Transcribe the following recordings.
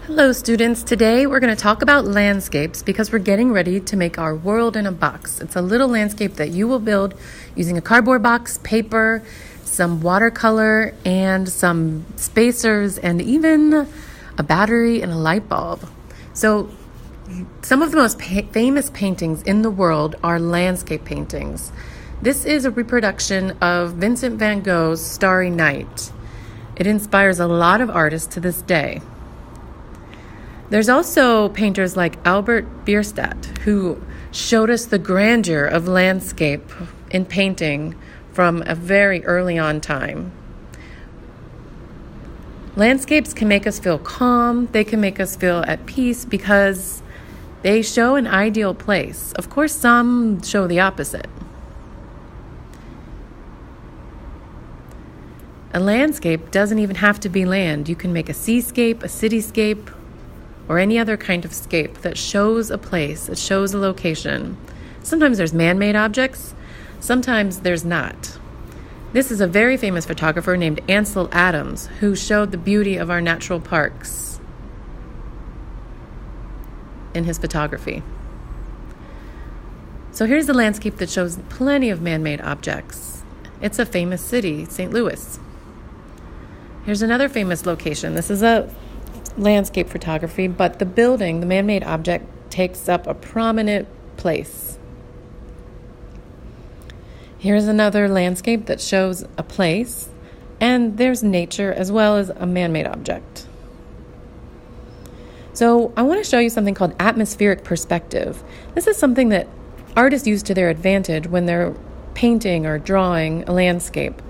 Hello students, today we're going to talk about landscapes because we're getting ready to make our world in a box. It's a little landscape that you will build using a cardboard box, paper, some watercolor, and some spacers, and even a battery and a light bulb. So some of the most famous paintings in the world are landscape paintings. This is a reproduction of Vincent van Gogh's Starry Night. It inspires a lot of artists to this day. There's also painters like Albert Bierstadt, who showed us the grandeur of landscape in painting from a very early on time. Landscapes can make us feel calm, they can make us feel at peace because they show an ideal place. Of course, some show the opposite. A landscape doesn't even have to be land. You can make a seascape, a cityscape, or any other kind of scape that shows a place, that shows a location. Sometimes there's man-made objects, sometimes there's not. This is a very famous photographer named Ansel Adams who showed the beauty of our natural parks in his photography. So here's the landscape that shows plenty of man-made objects. It's a famous city, St. Louis. Here's another famous location. This is a landscape photography, but the building, the man-made object, takes up a prominent place. Here's another landscape that shows a place, and there's nature as well as a man-made object. So I want to show you something called atmospheric perspective. This is something that artists use to their advantage when they're painting or drawing a landscape.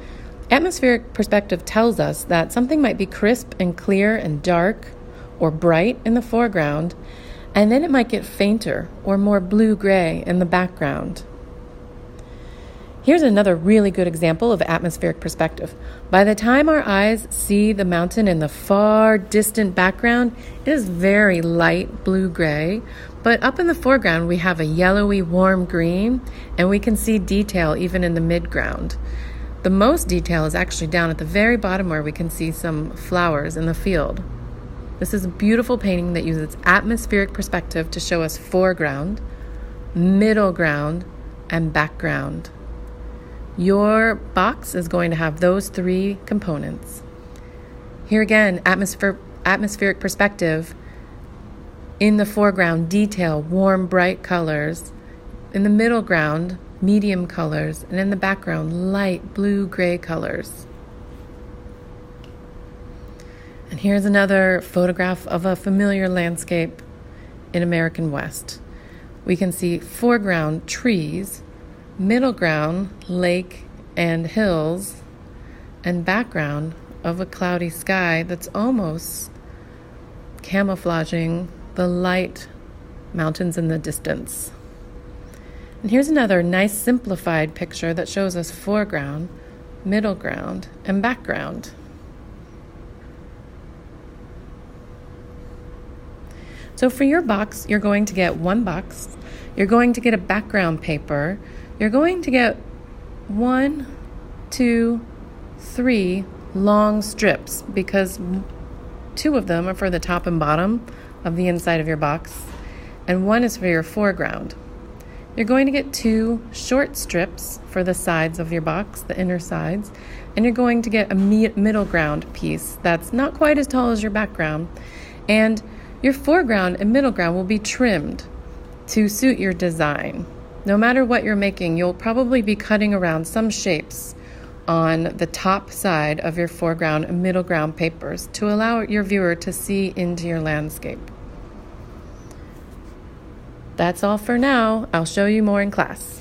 Atmospheric perspective tells us that something might be crisp and clear and dark or bright in the foreground, and then it might get fainter or more blue-gray in the background. Here's another really good example of atmospheric perspective. By the time our eyes see the mountain in the far distant background, it is very light blue-gray, but up in the foreground we have a yellowy warm green, and we can see detail even in the midground. The most detail is actually down at the very bottom where we can see some flowers in the field. This is a beautiful painting that uses atmospheric perspective to show us foreground, middle ground, and background. Your box is going to have those three components. Here again, atmospheric perspective. In the foreground, detail, warm, bright colors. In the middle ground, medium colors. And in the background, light blue-gray colors. And here's another photograph of a familiar landscape in American West. We can see foreground trees, middle ground lake and hills, and background of a cloudy sky that's almost camouflaging the light mountains in the distance. And here's another nice simplified picture that shows us foreground, middle ground, and background. So for your box, you're going to get one box, you're going to get a background paper, you're going to get 1, 2, 3 long strips because 2 of them are for the top and bottom of the inside of your box, and 1 is for your foreground. You're going to get 2 short strips for the sides of your box, the inner sides, and you're going to get a middle ground piece that's not quite as tall as your background, and your foreground and middle ground will be trimmed to suit your design. No matter what you're making, you'll probably be cutting around some shapes on the top side of your foreground and middle ground papers to allow your viewer to see into your landscape. That's all for now. I'll show you more in class.